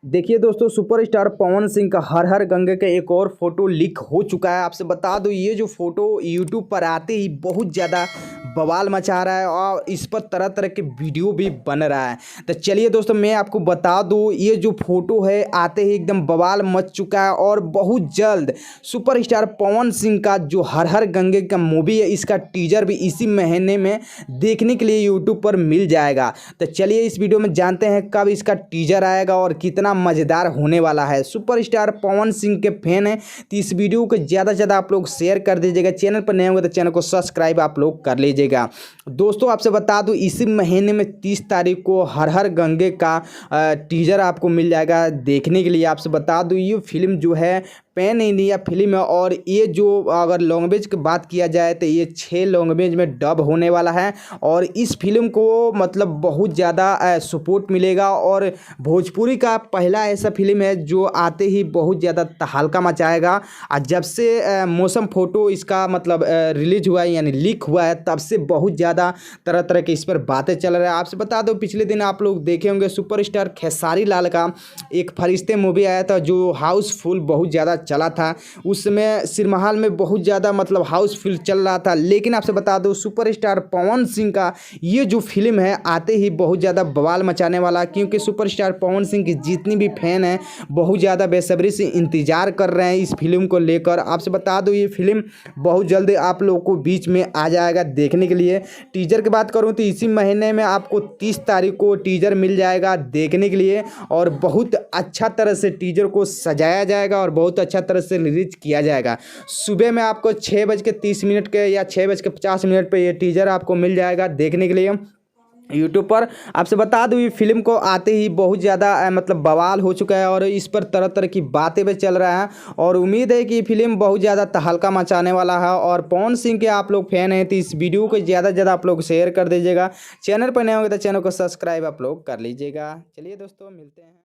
देखिए दोस्तों, सुपरस्टार पवन सिंह का हर हर गंगे का एक और फोटो लीक हो चुका है। आपसे बता दूं, ये जो फोटो यूट्यूब पर आते ही बहुत ज़्यादा बवाल मचा रहा है और इस पर तरह तरह के वीडियो भी बन रहा है। तो चलिए दोस्तों, मैं आपको बता दूं, ये जो फोटो है आते ही एकदम बवाल मच चुका है और बहुत जल्द सुपरस्टार पवन सिंह का जो हर हर गंगे का मूवी है, इसका टीजर भी इसी महीने में देखने के लिए यूट्यूब पर मिल जाएगा। तो चलिए इस वीडियो में जानते हैं कब इसका टीजर आएगा और कितना मज़ेदार होने वाला है। सुपरस्टार पवन सिंह के फैन हैं तो इस वीडियो को ज़्यादा से ज़्यादा आप लोग शेयर कर दीजिएगा। चैनल पर नए होंगे तो चैनल को सब्सक्राइब आप लोग कर लीजिएगा। दोस्तों आपसे बता दूं, इसी महीने में 30 तारीख को हर हर गंगे का टीजर आपको मिल जाएगा देखने के लिए। आपसे बता दूं, ये फिल्म जो है पैन इंडिया फिल्म है और ये जो अगर लैंग्वेज की बात किया जाए तो ये 6 लैंग्वेज में डब होने वाला है और इस फिल्म को मतलब बहुत ज़्यादा सपोर्ट मिलेगा। और भोजपुरी का पहला ऐसा फिल्म है जो आते ही बहुत ज़्यादा तहलका मचाएगा। और जब से मौसम फोटो इसका मतलब रिलीज हुआ है यानी लीक हुआ है, तब से बहुत ज़्यादा तरह तरह के इस पर बातें चल रही है। आपसे बता दो, पिछले दिन आप लोग देखे होंगे सुपरस्टार खेसारी लाल का एक फरिश्ते मूवी आया था जो हाउसफुल बहुत ज़्यादा चला था। उस समय सिनेमा हॉल में बहुत ज़्यादा मतलब हाउसफुल चल रहा था। लेकिन आपसे बता दो, सुपरस्टार पवन सिंह का ये जो फिल्म है आते ही बहुत ज़्यादा बवाल मचाने वाला, क्योंकि सुपरस्टार पवन सिंह की जितनी भी फैन हैं बहुत ज़्यादा बेसब्री से इंतज़ार कर रहे हैं इस फिल्म को लेकर। आपसे बता दो, ये फिल्म बहुत जल्द आप लोगों को बीच में आ जाएगा देखने के लिए। टीजर की बात करूँ तो इसी महीने में आपको 30 तारीख को टीजर मिल जाएगा देखने के लिए और बहुत अच्छा तरह से टीजर को सजाया जाएगा और बहुत अच्छा तरह से रिलीज किया जाएगा। सुबह में आपको 6:30 के या 6:50 पे ये टीजर आपको मिल जाएगा देखने के लिए यूट्यूब पर। आपसे बता दूं, ये फिल्म को आते ही बहुत ज़्यादा मतलब बवाल हो चुका है और इस पर तरह तरह की बातें भी चल रहा है और उम्मीद है कि ये फिल्म बहुत ज़्यादा तहलका मचाने वाला है। और पवन सिंह के आप लोग फैन हैं तो इस वीडियो को ज़्यादा से ज़्यादा आप लोग शेयर कर दीजिएगा। चैनल पर नए होंगे तो चैनल को सब्सक्राइब आप लोग कर लीजिएगा। चलिए दोस्तों, मिलते हैं।